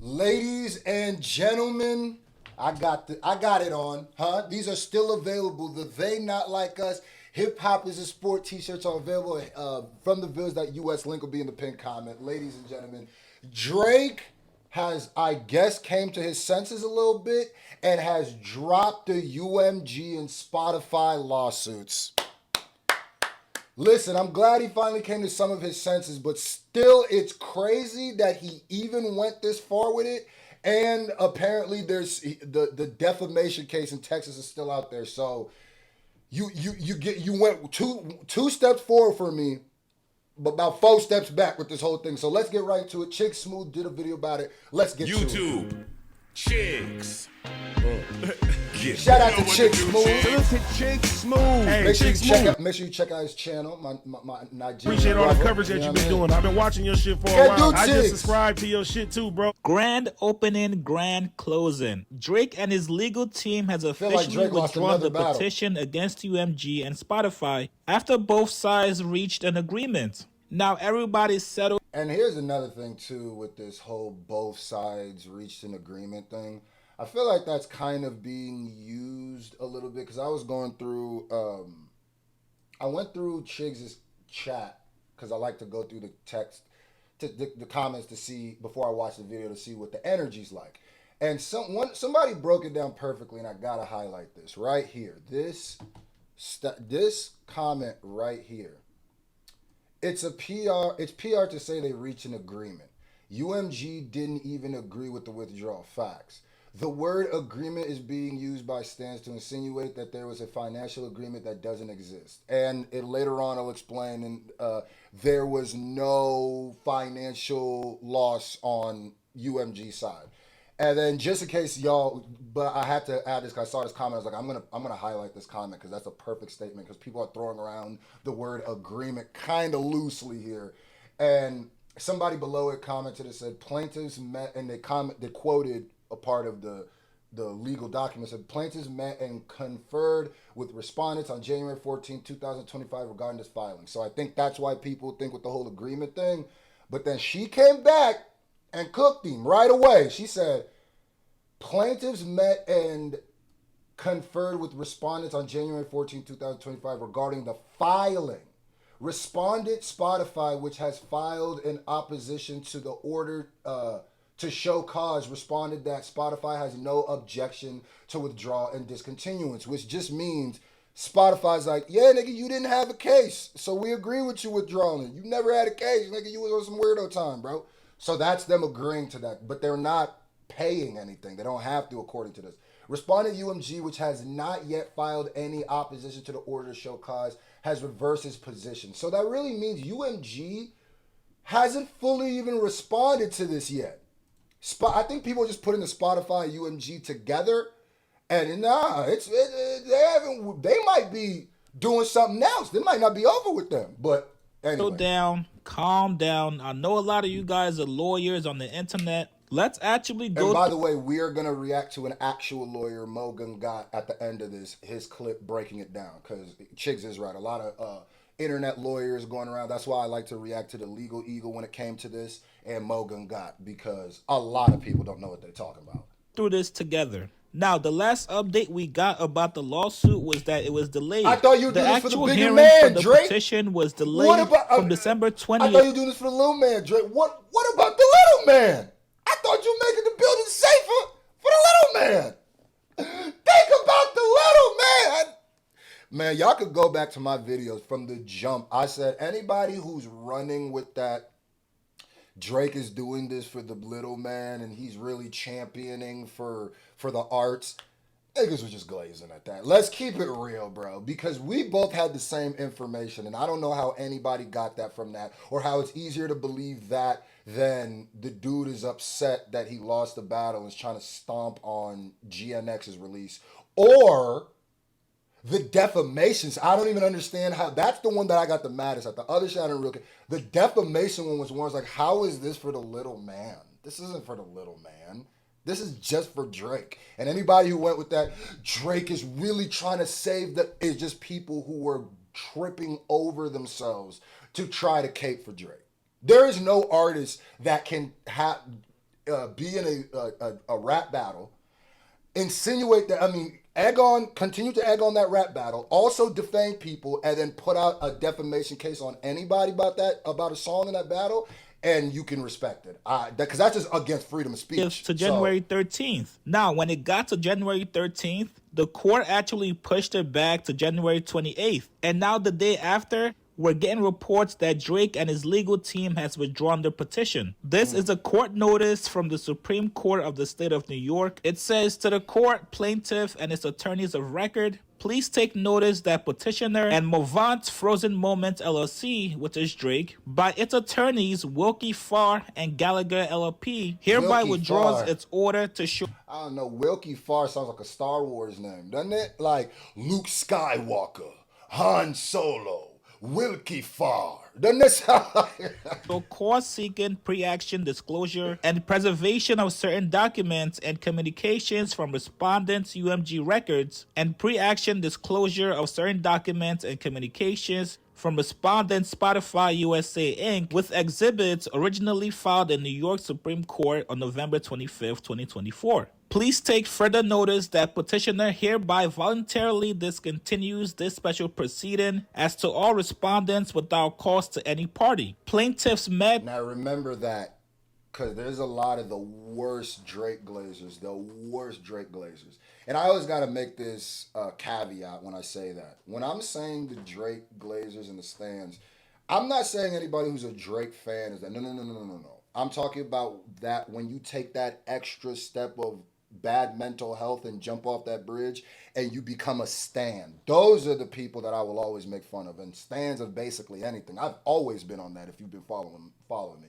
Ladies and gentlemen, I got it on, huh? These are still available. The They Not Like Us Hip Hop is a Sport t-shirts are available from the Village.us. Link will be in the pinned comment. Ladies and gentlemen, Drake has, I guess, came to his senses a little bit and has dropped the UMG and Spotify lawsuits. Listen, I'm glad he finally came to some of his senses, but still, it's crazy that he even went this far with it. And apparently, there's the defamation case in Texas is still out there. So you went two steps forward for me, but about 4 steps back with this whole thing. So let's get right to it. Chick Smooth did a video about it. Let's get to it. YouTube Chicks. Shout out to Chick Smooth. Listen, Chick Smooth. Hey, make sure you check out his channel. My Nigerian. Appreciate all the coverage that you've been doing. I've been watching your shit for a while. I just subscribed to your shit too, bro. Grand opening, grand closing. Drake and his legal team has officially withdrawn the petition against UMG and Spotify after both sides reached an agreement. Now everybody's settled. And here's another thing too with this whole both sides reached an agreement thing. I feel like that's kind of being used a little bit because I was going through, I went through Chiggs' chat because I like to go through the text, the comments to see, before I watch the video, to see what the energy's like. And somebody broke it down perfectly, and I gotta highlight this right here. This comment right here. It's PR to say they reached an agreement. UMG didn't even agree with the withdrawal. Facts. The word agreement is being used by Stans to insinuate that there was a financial agreement that doesn't exist. And later on I'll explain, and there was no financial loss on UMG's side. And then just in case y'all, but I had to add this because I saw this comment. I was like, I'm gonna highlight this comment because that's a perfect statement because people are throwing around the word agreement kind of loosely here. And somebody below it commented and said plaintiffs met, and they quoted a part of the legal document. Said plaintiffs met and conferred with respondents on January 14, 2025 regarding this filing. So I think that's why people think with the whole agreement thing. But then she came back and cooked him right away. She said plaintiffs met and conferred with respondents on January 14, 2025 regarding the filing. Respondent Spotify, which has filed in opposition to the order to show cause, responded that Spotify has no objection to withdrawal and discontinuance, which just means Spotify's like, yeah, nigga, you didn't have a case, so we agree with you withdrawing. You never had a case, nigga. You was on some weirdo time, bro. So that's them agreeing to that, but they're not paying anything. They don't have to, according to this. Respondent UMG, which has not yet filed any opposition to the order to show cause, has reversed its position. So that really means UMG hasn't fully even responded to this yet. I think people are just putting the Spotify UMG together, and nah, they might be doing something else. They might not be over with them, but anyway. Slow down, calm down. I know a lot of you guys are lawyers on the internet. Let's actually go. And by the way, we are going to react to an actual lawyer, Mogan got at the end of his clip breaking it down, because Chiggs is right. A lot of internet lawyers going around. That's why I like to react to the Legal Eagle when it came to this, and Mogan got, because a lot of people don't know what they're talking about. Through this together. Now, the last update we got about the lawsuit was that it was delayed. I thought you were doing this for the bigger man, Drake. The petition was delayed from December 20th. I thought you were doing this for the little man, Drake. What about the little man? I thought you were making the building safer for the little man. Think about the little man. Man, y'all could go back to my videos from the jump. I said anybody who's running with that Drake is doing this for the little man and he's really championing for the arts, niggas was just glazing at that. Let's keep it real, bro, because we both had the same information, and I don't know how anybody got that from that, or how it's easier to believe that than the dude is upset that he lost the battle and is trying to stomp on GNX's release, or the defamations. I don't even understand how. That's the one that I got the maddest at. The other shit I didn't really. The defamation one was like, how is this for the little man? This isn't for the little man. This is just for Drake. And anybody who went with that, Drake is really trying to save is just people who were tripping over themselves to try to cape for Drake. There is no artist that can be in a rap battle, insinuate that, continue to egg on that rap battle, also defame people, and then put out a defamation case on anybody about a song in that battle, and you can respect it. Because that's just against freedom of speech. To January 13th. Now, when it got to January 13th, the court actually pushed it back to January 28th. And now the day after, we're getting reports that Drake and his legal team has withdrawn their petition. This is a court notice from the Supreme Court of the state of New York. It says, to the court, plaintiff and its attorneys of record, please take notice that petitioner and Movant Frozen Moments LLC, which is Drake, by its attorneys Wilkie Farr and Gallagher LLP, hereby withdraws its order to show. I don't know, Wilkie Farr sounds like a Star Wars name, doesn't it? Like Luke Skywalker, Han Solo, Wilkie Farr. Doesn't this sound like... So cause-seeking pre-action disclosure and preservation of certain documents and communications from respondents' UMG records, and pre-action disclosure of certain documents and communications from respondent Spotify USA Inc. with exhibits originally filed in New York Supreme Court on November 25th, 2024. Please take further notice that petitioner hereby voluntarily discontinues this special proceeding as to all respondents without cost to any party. Plaintiffs met... Now remember that, because there's a lot of the worst Drake glazers, And I always got to make this caveat when I say that. When I'm saying the Drake glazers in the stands, I'm not saying anybody who's a Drake fan is that. No. I'm talking about that when you take that extra step of bad mental health and jump off that bridge and you become a stan. Those are the people that I will always make fun of. And stans of basically anything. I've always been on that if you've been following me.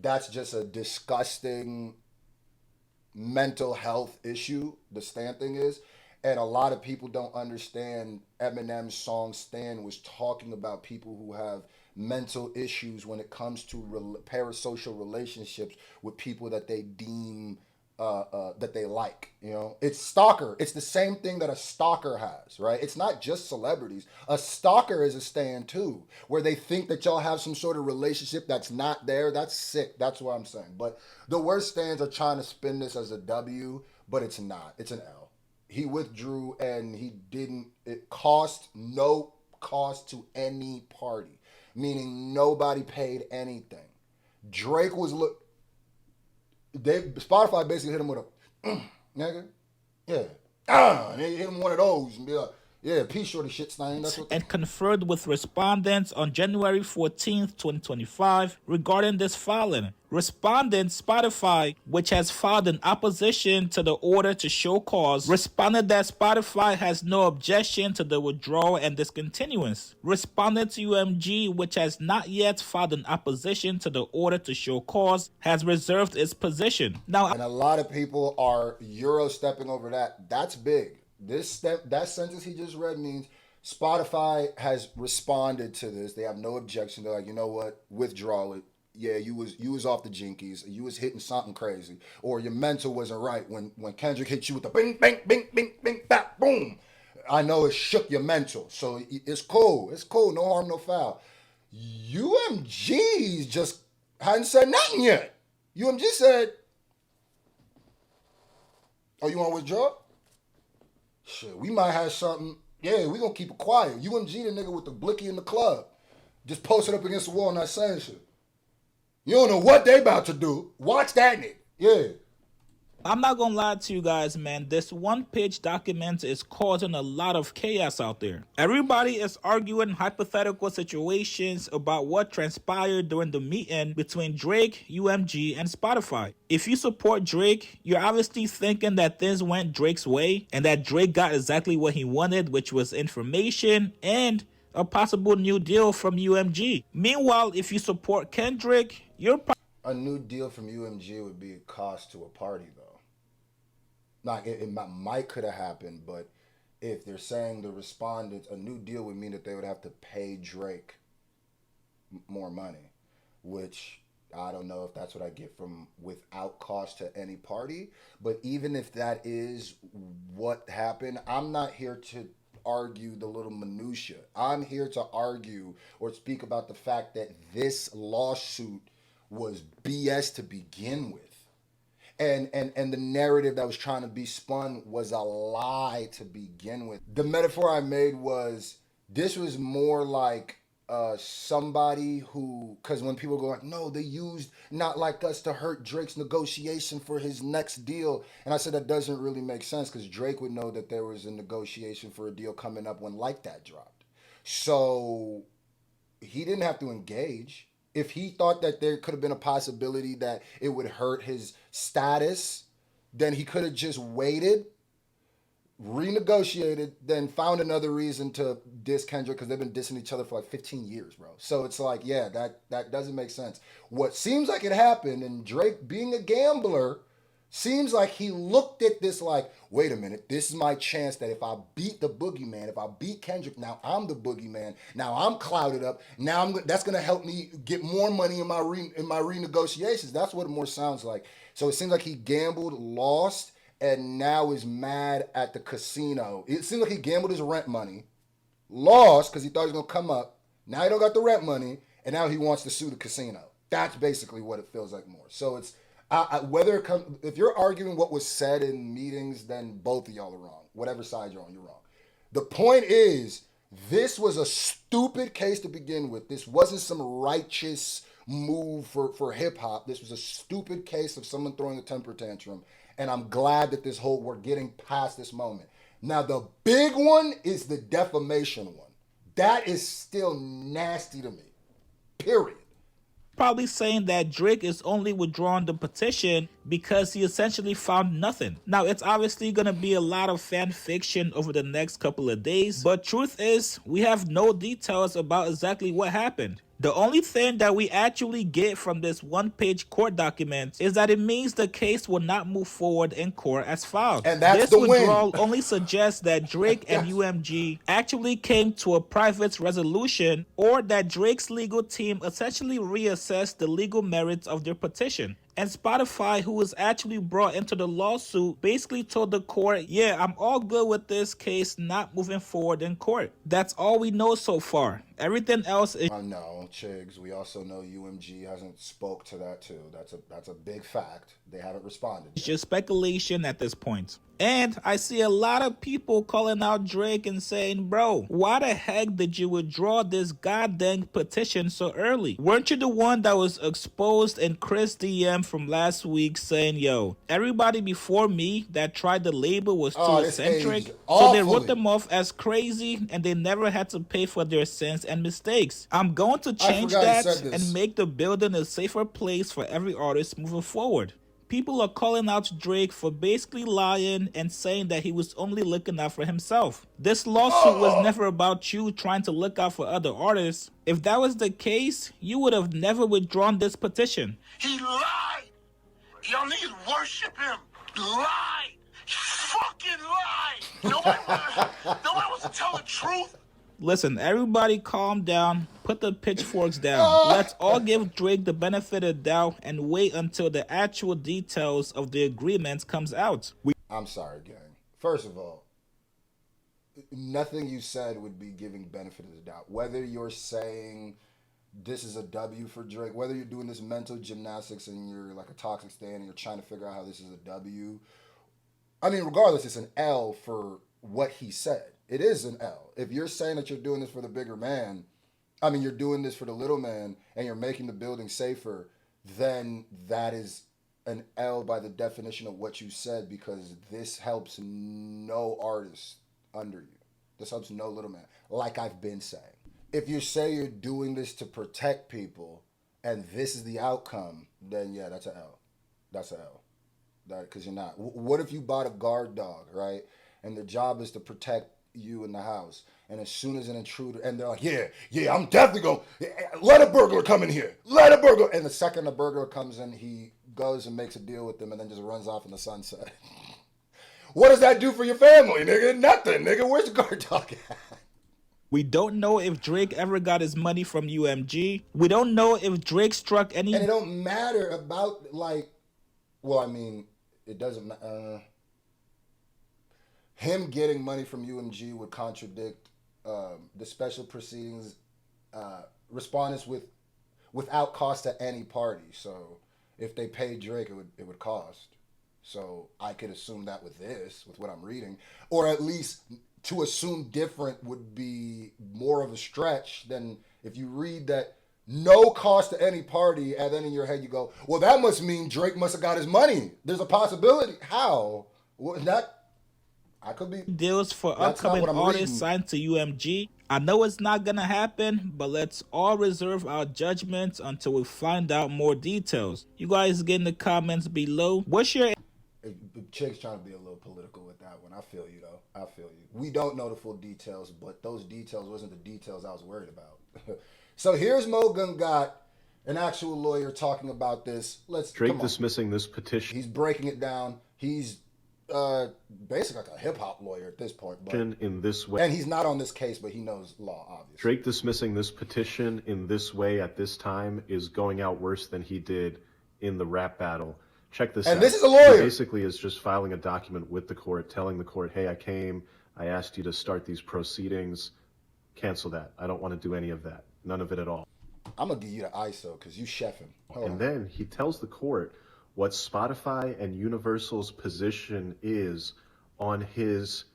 That's just a disgusting mental health issue, the stan thing is. And a lot of people don't understand Eminem's song Stan was talking about people who have mental issues when it comes to parasocial relationships with people that they deem that they like, It's stalker. It's the same thing that a stalker has, right? It's not just celebrities. A stalker is a stan too, where they think that y'all have some sort of relationship that's not there. That's sick. That's what I'm saying. But the worst stans are trying to spin this as a W, but it's not. It's an L. He withdrew and it cost no cost to any party, meaning nobody paid anything. Drake was Spotify basically hit him with a nigga. Yeah. And they hit him one of those and be like, yeah, peace shorty shit stain. That's what and conferred with respondents on January 14th, 2025 regarding this filing. Respondent Spotify, which has filed an opposition to the order to show cause, responded that Spotify has no objection to the withdrawal and discontinuance. Respondent UMG, which has not yet filed an opposition to the order to show cause, has reserved its position. Now, and a lot of people are Euro stepping over that. That's big. That sentence he just read means Spotify has responded to this. They have no objection. They're like, you know what? Withdraw it. Yeah, you was off the jinkies. You was hitting something crazy, or your mental wasn't right when Kendrick hit you with the bing, bing, bing, bing, bing, bap, boom. I know it shook your mental, so it's cool. It's cool. No harm, no foul. UMG's just hadn't said nothing yet. UMG said, "Oh, you want to withdraw? Shit, we might have something. Yeah, we gonna keep it quiet." UMG, the nigga with the blicky in the club, just posted up against the wall, not saying shit. You don't know what they about to do. Watch that nigga. Yeah. I'm not gonna lie to you guys, man. This one-page document is causing a lot of chaos out there. Everybody is arguing hypothetical situations about what transpired during the meeting between Drake, UMG, and Spotify. If you support Drake, you're obviously thinking that things went Drake's way and that Drake got exactly what he wanted, which was information and a possible new deal from UMG. Meanwhile, if you support Kendrick, you're... A new deal from UMG would be a cost to a party, though. Like, it might could have happened, but if they're saying the respondents, a new deal would mean that they would have to pay Drake more money, which I don't know if that's what I get from without cost to any party. But even if that is what happened, I'm not here to argue the little minutia. I'm here to argue or speak about the fact that this lawsuit was BS to begin with. and the narrative that was trying to be spun was a lie to begin with. The metaphor I made was, this was more like somebody who, because when people go like, no, they used Not Like Us to hurt Drake's negotiation for his next deal. And I said that doesn't really make sense, because Drake would know that there was a negotiation for a deal coming up when Like That dropped. So he didn't have to engage. If he thought that there could have been a possibility that it would hurt his status, then he could have just waited, renegotiated, then found another reason to diss Kendrick, because they've been dissing each other for like 15 years, bro. So it's like, yeah, that doesn't make sense. What seems like it happened, and Drake being a gambler, seems like he looked at this like, wait a minute, this is my chance that if I beat the boogeyman, if I beat Kendrick, now I'm the boogeyman, now I'm clouded up, now that's going to help me get more money in my renegotiations. That's what it more sounds like. So it seems like he gambled, lost, and now is mad at the casino. It seems like he gambled his rent money, lost because he thought he was going to come up, now he don't got the rent money, and now he wants to sue the casino. That's basically what it feels like more. So it's, whether it comes, if you're arguing what was said in meetings, then both of y'all are wrong. Whatever side you're on, you're wrong. The point is, this was a stupid case to begin with. This wasn't some righteous move for hip hop. This was a stupid case of someone throwing a temper tantrum. And I'm glad that we're getting past this moment. Now, the big one is the defamation one. That is still nasty to me. Period. Probably saying that Drake is only withdrawing the petition because he essentially found nothing. Now, it's obviously going to be a lot of fan fiction over the next couple of days, but truth is, we have no details about exactly what happened. The only thing that we actually get from this one-page court document is that it means the case will not move forward in court as filed. And that's this the withdrawal win. only suggests that Drake and UMG actually came to a private resolution, or that Drake's legal team essentially reassessed the legal merits of their petition. And Spotify, who was actually brought into the lawsuit, basically told the court, yeah, I'm all good with this case not moving forward in court. That's all we know so far. Everything else is... No, Chigs. We also know UMG hasn't spoke to that too. That's a big fact. They haven't responded yet. It's just speculation at this point. And I see a lot of people calling out Drake and saying, bro, why the heck did you withdraw this goddamn petition so early? Weren't you the one that was exposed in Chris DM from last week saying, yo, everybody before me that tried the label was too eccentric, so they wrote them off as crazy and they never had to pay for their sins and mistakes. I'm going to change that and make the building a safer place for every artist moving forward. People are calling out Drake for basically lying and saying that he was only looking out for himself. This lawsuit was never about you trying to look out for other artists. If that was the case, you would have never withdrawn this petition. He lied! Y'all niggas worship him! Lied! He fucking lied! Nobody wants to tell the truth! Listen, everybody calm down, put the pitchforks down. Let's all give Drake the benefit of the doubt and wait until the actual details of the agreement comes out. I'm sorry, gang. First of all, nothing you said would be giving benefit of the doubt. Whether you're saying this is a W for Drake, whether you're doing this mental gymnastics and you're like a toxic stan and you're trying to figure out how this is a W. I mean, regardless, it's an L for what he said. It is an L. If you're saying that you're doing this for the bigger man, I mean, you're doing this for the little man, and you're making the building safer, then that is an L by the definition of what you said, because this helps no artist under you. This helps no little man, like I've been saying. If you say you're doing this to protect people, and this is the outcome, then yeah, that's an L. That's an L. Because you're not. What if you bought a guard dog, right? And the job is to protect you in the house, and as soon as an intruder, and they're like, yeah, I'm definitely going to let a burglar come in here, and the second a burglar comes in, he goes and makes a deal with them and then just runs off in the sunset. What does that do for your family, nigga? Nothing, nigga. Where's the guard dog at? We don't know if Drake ever got his money from UMG. We don't know if Drake struck any... And it don't matter about, like, well, I mean, it doesn't matter. Him getting money from UMG would contradict the special proceedings respondents without cost to any party. So if they paid Drake, it would cost. So I could assume that with what I'm reading, or at least to assume different would be more of a stretch than if you read that no cost to any party, and then in your head you go, well, that must mean Drake must have got his money. There's a possibility. How? Well, I could be deals for upcoming artists signed to UMG. I know it's not gonna happen, but let's all reserve our judgments until we find out more details. You guys get in the comments below. What's your... Chick's trying to be a little political with that one. I feel you, though. I feel you. We don't know the full details, but those details wasn't the details I was worried about. So here's Mo Gun got an actual lawyer talking about this. Drake dismissing this petition. He's breaking it down. He's basically like a hip hop lawyer at this point. But, in this way. And he's not on this case, but he knows law, obviously. Drake dismissing this petition in this way at this time is going out worse than he did in the rap battle. Check this out. And this is a lawyer. He basically is just filing a document with the court, telling the court, hey, I asked you to start these proceedings. Cancel that. I don't want to do any of that. None of it at all. I'm going to give you the ISO because you chefing. And then he tells the court what Spotify and Universal's position is on his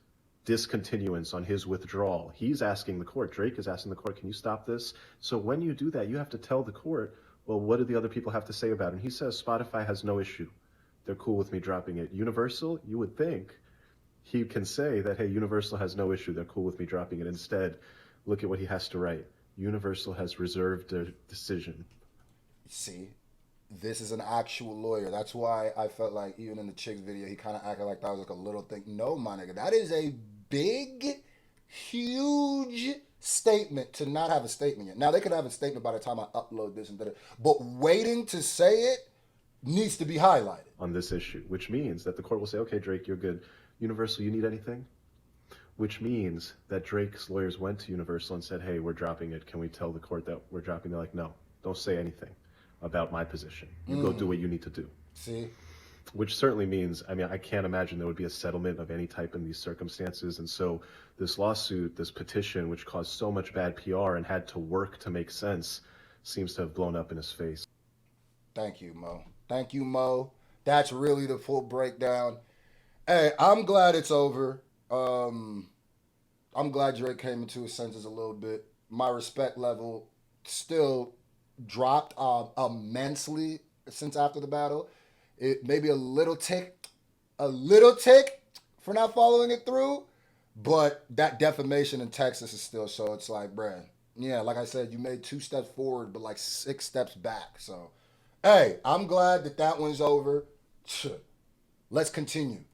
discontinuance, on his withdrawal. He's asking the court, Drake is asking the court, can you stop this? So when you do that, you have to tell the court, well, what do the other people have to say about it? And he says Spotify has no issue. They're cool with me dropping it. Universal, you would think he can say that, hey, Universal has no issue. They're cool with me dropping it. Instead, look at what he has to write. Universal has reserved their decision. See, this is an actual lawyer. That's why I felt like even in the Chick's video, he kind of acted like that was like a little thing. No, my nigga, that is a big, huge statement to not have a statement yet. Now, they could have a statement by the time I upload this and that, but waiting to say it needs to be highlighted. On this issue, which means that the court will say, okay, Drake, you're good. Universal, you need anything? Which means that Drake's lawyers went to Universal and said, hey, we're dropping it. Can we tell the court that we're dropping it? They're like, no, don't say anything about my position. You go do what you need to do. See? Which certainly means, I mean, I can't imagine there would be a settlement of any type in these circumstances. And so this lawsuit, this petition, which caused so much bad PR and had to work to make sense, seems to have blown up in his face. Thank you, Mo. Thank you, Mo. That's really the full breakdown. Hey, I'm glad it's over. I'm glad Drake came into his senses a little bit. My respect level still dropped immensely since after the battle. It maybe a little tick for not following it through, but that defamation in Texas is still, so it's like, bruh, yeah, like I said, you made 2 steps forward, but like 6 steps back. So, hey, I'm glad that one's over. Let's continue.